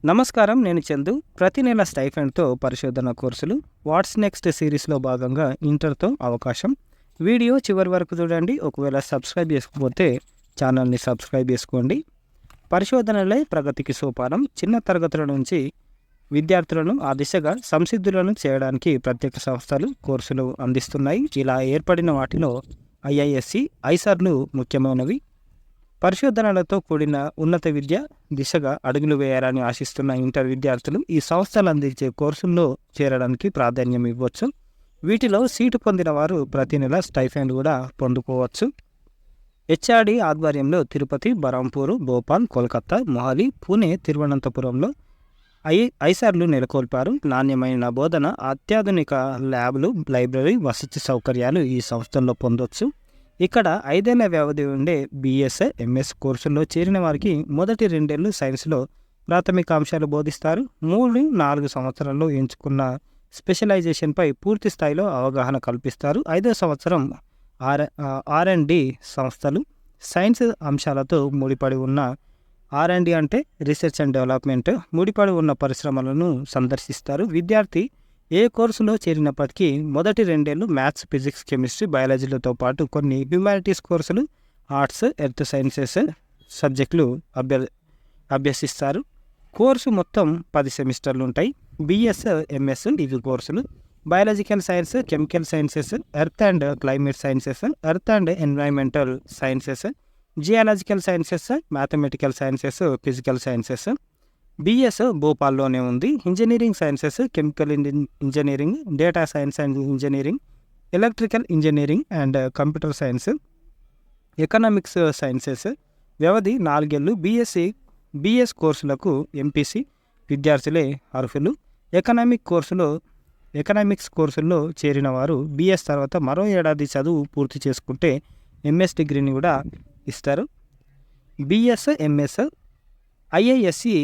నమస్కారం, నేను చందు. ప్రతి నెల స్టైఫండ్తో పరిశోధన కోర్సులు వాట్స్ నెక్స్ట్ సిరీస్లో భాగంగా ఇంటర్తో అవకాశం. వీడియో చివరి వరకు చూడండి. ఒకవేళ సబ్స్క్రైబ్ చేసుకోకపోతే ఛానల్ని సబ్స్క్రైబ్ చేసుకోండి. పరిశోధనలే ప్రగతికి సోపానం. చిన్న తరగతుల నుంచి విద్యార్థులను ఆ దిశగా సంసిద్ధులను చేయడానికి ప్రత్యేక సంస్థలు కోర్సులు అందిస్తున్నాయి. ఇలా ఏర్పడిన వాటిలో ఐఐఎస్సి, ఐసర్లు ముఖ్యమైనవి. పరిశోధనలతో కూడిన ఉన్నత విద్య దిశగా అడుగులు వేయాలని ఆశిస్తున్న ఇంటర్ విద్యార్థులు ఈ సంస్థలు అందించే కోర్సుల్లో చేరడానికి ప్రాధాన్యం ఇవ్వచ్చు. వీటిలో సీటు పొందిన వారు ప్రతి నెల స్టైఫండ్ కూడా పొందుకోవచ్చు. హెచ్ఆర్డి ఆధ్వర్యంలో తిరుపతి, బరంపూరు, భోపాల్, కోల్కతా, మొహాలి, పూణే, తిరువనంతపురంలో ఐసర్లు నెలకొల్పారు. నాణ్యమైన బోధన, అత్యాధునిక ల్యాబ్లు, లైబ్రరీ, వసతి సౌకర్యాలు ఈ సంస్థల్లో పొందొచ్చు. ఇక్కడ 5 ఏళ్ల వ్యవధి ఉండే బీఎస్, ఎంఎస్ కోర్సుల్లో చేరిన వారికి మొదటి 2 ఏళ్ళు సైన్స్లో ప్రాథమిక అంశాలు బోధిస్తారు. 3-4 సంవత్సరాల్లో ఎంచుకున్న స్పెషలైజేషన్పై పూర్తి స్థాయిలో అవగాహన కల్పిస్తారు. 5వ సంవత్సరం ఆర్&డి సంస్థలు సైన్స్ అంశాలతో ముడిపడి ఉన్న ఆర్&డి అంటే రీసెర్చ్ అండ్ డెవలప్మెంట్ ముడిపడి ఉన్న పరిశ్రమలను సందర్శిస్తారు. విద్యార్థి ఏ కోర్సులో చేరినప్పటికీ మొదటి 2 ఏళ్ళు మ్యాథ్స్, ఫిజిక్స్, కెమిస్ట్రీ, బయాలజీలతో పాటు కొన్ని హ్యుమానిటీస్ కోర్సులు, ఆర్ట్స్, ఎర్త్ సైన్సెస్ సబ్జెక్టులు అభ్యసిస్తారు. కోర్సు మొత్తం 10 సెమిస్టర్లు ఉంటాయి. బిఎస్, ఎంఎస్ ఇవి కోర్సులు. Biological science, chemical sciences, earth and climate sciences, earth and environmental sciences, geological sciences, mathematical sciences, physical sciences. BS భోపాల్లోనే ఉంది. Engineering sciences, chemical engineering, data science and engineering, electrical engineering and computer science, economics sciences. వ్యవధి 4 ఏళ్ళు. BS కోర్సులకు MPC విద్యార్థులే అర్హులు. Economics కోర్సుల్లో చేరిన వారు బిఎస్ తర్వాత మరో ఏడాది చదువు పూర్తి చేసుకుంటే ఎంఎస్ డిగ్రీని కూడా ఇస్తారు. BS, MS. IISc,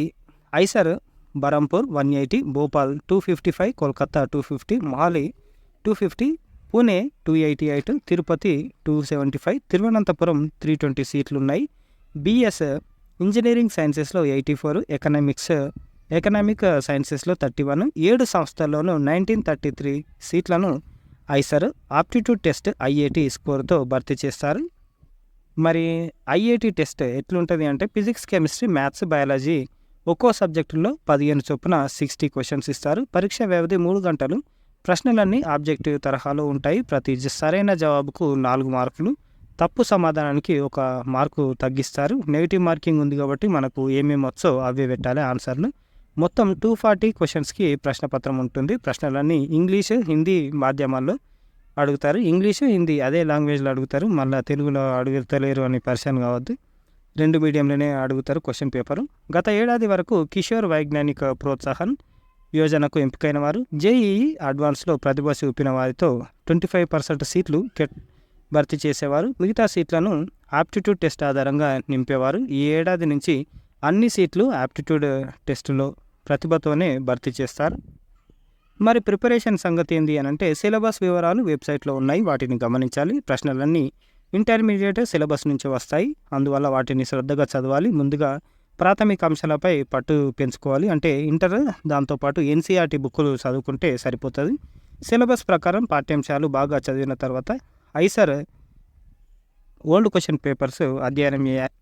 IISER Berhampur 180, Bhopal 255, Kolkata 250, Mohali 250, Pune 288, Tirupati 275, Thiruvananthapuram 320 సీట్లున్నాయి. బిఎస్ ఇంజనీరింగ్ సైన్సెస్లో 84, ఎకనామిక్ సైన్సెస్లో 31. 7 సంస్థల్లోనూ 1933 సీట్లను ఐసర్ ఆప్టిట్యూడ్ టెస్ట్ ఐఐటి స్కోర్తో భర్తీ చేస్తారు. మరి ఐఐటి టెస్ట్ ఎట్లుంటుంది అంటే ఫిజిక్స్, కెమిస్ట్రీ, మ్యాథ్స్, బయాలజీ ఒక్కో సబ్జెక్టులో 15 చొప్పున 60 క్వశ్చన్స్ ఇస్తారు. పరీక్ష వ్యవధి 3 గంటలు. ప్రశ్నలన్నీ ఆబ్జెక్టివ్ తరహాలో ఉంటాయి. ప్రతి సరైన జవాబుకు 4 మార్కులు, తప్పు సమాధానానికి 1 మార్కు తగ్గిస్తారు. నెగిటివ్ మార్కింగ్ ఉంది కాబట్టి మనకు ఏమేమి వచ్చో అవే పెట్టాలి ఆన్సర్లు. మొత్తం 240 క్వశ్చన్స్కి ప్రశ్నపత్రం ఉంటుంది. ప్రశ్నలన్నీ ఇంగ్లీష్, హిందీ మాధ్యమాల్లో అడుగుతారు. ఇంగ్లీషు, హిందీ అదే లాంగ్వేజ్లో అడుగుతారు. మళ్ళీ తెలుగులో అడుగుతలేరు అని పరిచయం కావద్దు. 2 మీడియంలోనే అడుగుతారు క్వశ్చన్ పేపరు. గత ఏడాది వరకు కిషోర్ వైజ్ఞానిక ప్రోత్సాహన్ యోజనకు ఎంపికైన వారు జేఈఈ అడ్వాన్స్లో ప్రతిభ చూపిన వారితో 25% సీట్లు భర్తీ చేసేవారు. మిగతా సీట్లను ఆప్టిట్యూడ్ టెస్ట్ ఆధారంగా నింపేవారు. ఈ ఏడాది నుంచి అన్ని సీట్లు ఆప్టిట్యూడ్ టెస్టులో ప్రతిభతోనే భర్తీ చేస్తారు. మరి ప్రిపరేషన్ సంగతి ఏంది అని అంటే సిలబస్ వివరాలు వెబ్సైట్లో ఉన్నాయి, వాటిని గమనించాలి. ప్రశ్నలన్నీ ఇంటర్మీడియట్ సిలబస్ నుంచి వస్తాయి, అందువల్ల వాటిని శ్రద్ధగా చదవాలి. ముందుగా ప్రాథమిక అంశాలపై పట్టు పెంచుకోవాలి. అంటే ఇంటర్ దాంతోపాటు ఎన్సీఆర్టీ బుక్కులు చదువుకుంటే సరిపోతుంది. సిలబస్ ప్రకారం పాఠ్యాంశాలు బాగా చదివిన తర్వాత ఐసర్ ఓల్డ్ క్వశ్చన్ పేపర్స్ అధ్యయనం చేయాలి.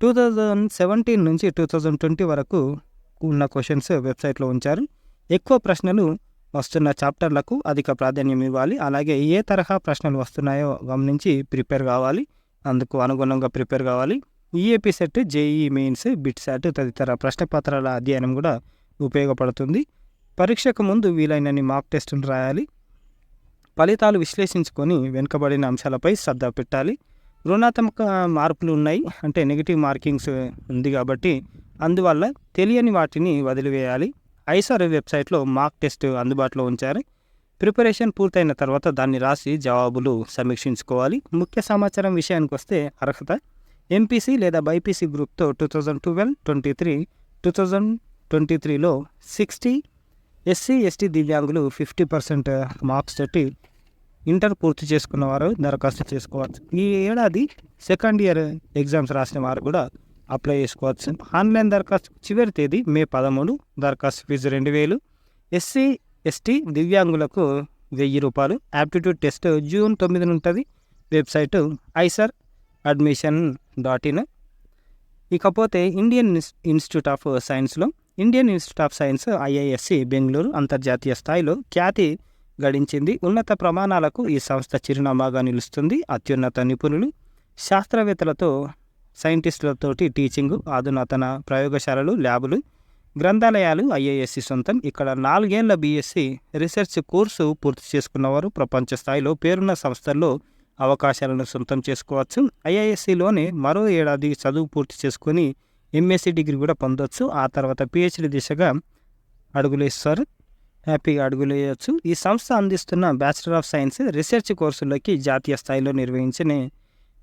2017 నుంచి 2020 వరకు ఉన్న క్వశ్చన్స్ వెబ్సైట్లో ఉంచారు. ఎక్కువ ప్రశ్నలు వస్తున్న చాప్టర్లకు అధిక ప్రాధాన్యం ఇవ్వాలి. అలాగే ఏ తరహా ప్రశ్నలు వస్తున్నాయో గమనించి ప్రిపేర్ కావాలి. అందుకు అనుగుణంగా ప్రిపేర్ కావాలి. EAP set, JEE mains, bit SAT తదితర ప్రశ్నపత్రాల అధ్యయనం కూడా ఉపయోగపడుతుంది. పరీక్షకు ముందు వీలైనన్ని మాక్ టెస్టులు రాయాలి. ఫలితాలు విశ్లేషించుకొని వెనుకబడిన అంశాలపై శ్రద్ధ పెట్టాలి. రుణాత్మక మార్పులు ఉన్నాయి, అంటే నెగిటివ్ మార్కింగ్స్ ఉంది కాబట్టి అందువల్ల తెలియని వాటిని వదిలివేయాలి. ఐసర్ వెబ్సైట్లో మాక్ టెస్ట్ అందుబాటులో ఉంచారు. ప్రిపరేషన్ పూర్తయిన తర్వాత దాన్ని రాసి జవాబులు సమీక్షించుకోవాలి. ముఖ్య సమాచారం విషయానికి వస్తే అర్హత ఎంపీసీ లేదా బైపీసీ గ్రూప్తో 2012-23, 2023లో 60, ఎస్సీ ఎస్టీ దివ్యాంగులు 50% మార్క్స్ తోటి ఇంటర్ పూర్తి చేసుకున్న వారు దరఖాస్తు చేసుకోవచ్చు. ఈ ఏడాది సెకండ్ ఇయర్ ఎగ్జామ్స్ రాసిన వారు కూడా అప్లై చేసుకోవచ్చు. ఆన్లైన్ దరఖాస్తు చివరి తేదీ మే 13. దరఖాస్తు ఫీజు 2000. ఎస్సీ ఎస్టీ దివ్యాంగులకు రూ. 1000. యాప్టిట్యూడ్ టెస్ట్ జూన్ 9 ఉంటుంది. Website isar.admission.in. ఇకపోతే ఇండియన్ ఇన్స్టిట్యూట్ ఆఫ్ సైన్స్లో Indian institute of science IISc Bengaluru అంతర్జాతీయ స్థాయిలో ఖ్యాతి గడించింది. ఉన్నత ప్రమాణాలకు ఈ సంస్థ చిరునామాగా నిలుస్తుంది. అత్యున్నత నిపుణులు, శాస్త్రవేత్తలతో, సైంటిస్టులతోటి టీచింగు, అధునాతన ప్రయోగశాలలు, ల్యాబులు, గ్రంథాలయాలు IISc సొంతం. ఇక్కడ 4 ఏళ్ల BSc రీసెర్చ్ కోర్సు పూర్తి చేసుకున్నవారు ప్రపంచ స్థాయిలో పేరున్న సంస్థల్లో అవకాశాలను సొంతం చేసుకోవచ్చు. IIScలోనే మరో ఏడాది చదువు పూర్తి చేసుకొని MSc డిగ్రీ కూడా పొందవచ్చు. ఆ తర్వాత PhD దిశగా అడుగులేస్తారు. హ్యాపీగా అడుగులేయచ్చు. ఈ సంస్థ అందిస్తున్న బ్యాచిలర్ ఆఫ్ సైన్స్ రీసెర్చ్ కోర్సుల్లోకి జాతీయ స్థాయిలో నిర్వహించిన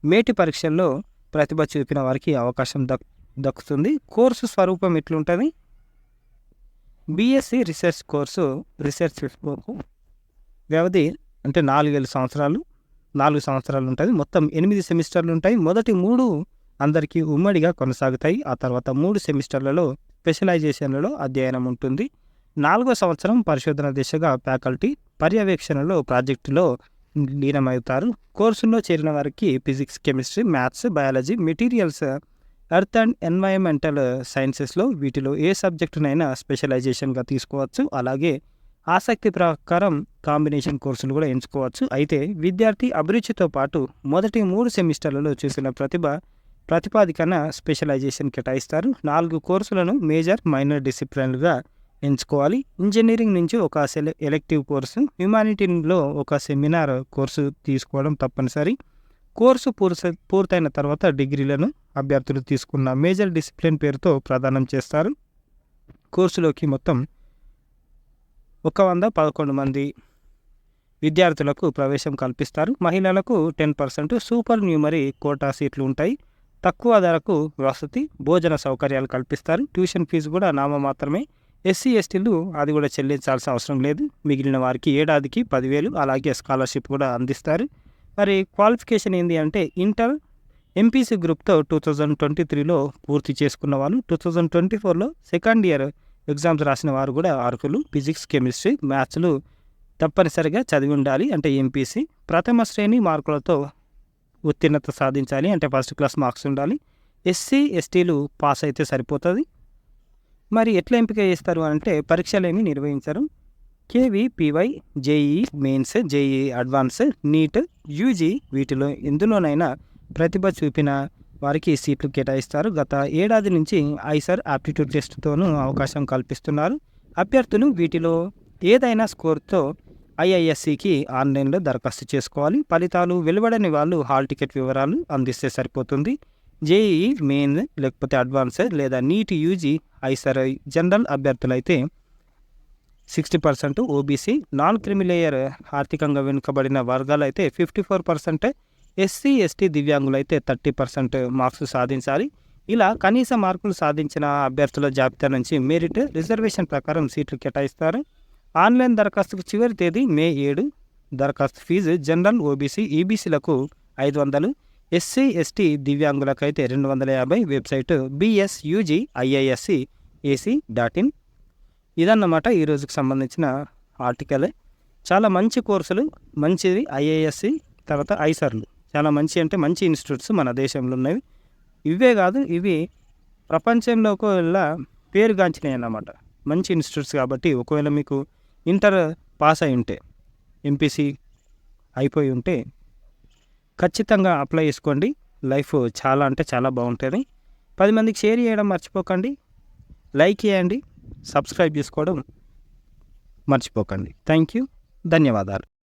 మేటి పరీక్షల్లో ప్రతిభ చూపిన వారికి అవకాశం దక్కుతుంది. కోర్సు స్వరూపం ఎట్లుంటుంది? BSc రీసెర్చ్ కోర్సు రీసెర్చ్ వ్యవధి అంటే 4 సంవత్సరాలు ఉంటుంది. మొత్తం 8 సెమిస్టర్లు ఉంటాయి. మొదటి 3 అందరికీ ఉమ్మడిగా కొనసాగుతాయి. ఆ తర్వాత 3 సెమిస్టర్లలో స్పెషలైజేషన్లలో అధ్యయనం ఉంటుంది. 4వ సంవత్సరం పరిశోధన దిశగా ఫ్యాకల్టీ పర్యవేక్షణలో ప్రాజెక్టులో లీనమవుతారు. కోర్సుల్లో చేరిన వారికి physics, chemistry, maths, biology, materials, earth and environmental సైన్సెస్లో వీటిలో ఏ సబ్జెక్టునైనా స్పెషలైజేషన్గా తీసుకోవచ్చు. అలాగే ఆసక్తి ప్రకారం కాంబినేషన్ కోర్సులు కూడా ఎంచుకోవచ్చు. అయితే విద్యార్థి అభిరుచితో పాటు మొదటి 3 సెమిస్టర్లలో చూసిన ప్రతిపాదికన స్పెషలైజేషన్ కేటాయిస్తారు. 4 కోర్సులను మేజర్, మైనర్ డిసిప్లిన్లుగా ఎంచుకోవాలి. ఇంజనీరింగ్ నుంచి ఒక ఎలెక్టివ్ కోర్సు, హ్యుమానిటీలో ఒక సెమినార్ కోర్సు తీసుకోవడం తప్పనిసరి. కోర్సు పూర్తయిన తర్వాత డిగ్రీలను అభ్యర్థులు తీసుకున్న మేజర్ డిసిప్లిన్ పేరుతో ప్రదానం చేస్తారు. కోర్సులోకి మొత్తం 111 మంది విద్యార్థులకు ప్రవేశం కల్పిస్తారు. మహిళలకు 10% సూపర్ న్యూమరీ కోటా సీట్లు ఉంటాయి. తక్కువ ధరకు వసతి, భోజన సౌకర్యాలు కల్పిస్తారు. ట్యూషన్ ఫీజు కూడా నామమాత్రమే. SC STలు అది కూడా చెల్లించాల్సిన అవసరం లేదు. మిగిలిన వారికి ఏడాదికి 10,000. అలాగే స్కాలర్షిప్ కూడా అందిస్తారు. మరి క్వాలిఫికేషన్ ఏంటి అంటే ఇంటర్ MPC గ్రూప్తో 2023లో పూర్తి చేసుకున్న వాళ్ళు, 2024లో సెకండ్ ఇయర్ ఎగ్జామ్స్ రాసిన వారు కూడా అర్హులు. ఫిజిక్స్, కెమిస్ట్రీ, మ్యాథ్స్లు తప్పనిసరిగా చదివి ఉండాలి అంటే MPC. ప్రథమ శ్రేణి మార్కులతో ఉత్తీర్ణత సాధించాలి అంటే ఫస్ట్ క్లాస్ మార్క్స్ ఉండాలి. SC STలు పాస్ అయితే సరిపోతుంది. మరి ఎట్లా ఎంపిక చేస్తారు అంటే పరీక్షలు ఏమి నిర్వహించరు. KVPY, JEE Mains, JEE Advance, NEET, UG వీటిలో ఎందులోనైనా ప్రతిభ చూపిన వారికి సీట్లు కేటాయిస్తారు. గత ఏడాది నుంచి ISAR ఆప్టిట్యూడ్ టెస్ట్తోనూ అవకాశం కల్పిస్తున్నారు. అభ్యర్థులు వీటిలో ఏదైనా స్కోర్తో IIScకి ఆన్లైన్లో దరఖాస్తు చేసుకోవాలి. ఫలితాలు వెలువడని వాళ్ళు హాల్ టికెట్ వివరాలు అందిస్తే సరిపోతుంది. JEE మెయిన్ లేకపోతే అడ్వాన్స్ లేదా నీట్, UG, ISAR జనరల్ అభ్యర్థులైతే 60%, OBC, నాన్ క్రిమిలేయర్ ఆర్థికంగా వెనుకబడిన వర్గాలైతే 54%, SC ST దివ్యాంగులైతే 30% మార్క్స్ సాధించాలి. ఇలా కనీస మార్కులు సాధించిన అభ్యర్థుల జాబితా నుంచి మెరిట్, రిజర్వేషన్ ప్రకారం సీట్లు కేటాయిస్తారు. ఆన్లైన్ దరఖాస్తుకు చివరి తేదీ మే 7. దరఖాస్తు ఫీజు జనరల్, OBC, EBCలకు 500, SC ST దివ్యాంగులకైతే 250. Website bsugIISc.ac.in. ఇదన్నమాట ఈరోజుకి సంబంధించిన ఆర్టికల్. చాలా మంచి కోర్సులు, మంచిది IISc, తర్వాత ISARలు చాలా మంచి అంటే మంచి ఇన్స్టిట్యూట్స్ మన దేశంలో ఉన్నవి. ఇవే కాదు, ఇవి ప్రపంచంలో ఒకవేళ పేరుగాంచినాయి అన్నమాట, మంచి ఇన్స్టిట్యూట్స్. కాబట్టి ఒకవేళ మీకు ఇంటర్ పాస్ అయి ఉంటే, MPC అయిపోయి ఉంటే ఖచ్చితంగా అప్లై చేసుకోండి. లైఫ్ చాలా అంటే చాలా బాగుంటుంది. 10 మందికి షేర్ చేయడం మర్చిపోకండి. లైక్ చేయండి, సబ్స్క్రైబ్ చేసుకోవడం మర్చిపోకండి. థ్యాంక్ యూ, ధన్యవాదాలు.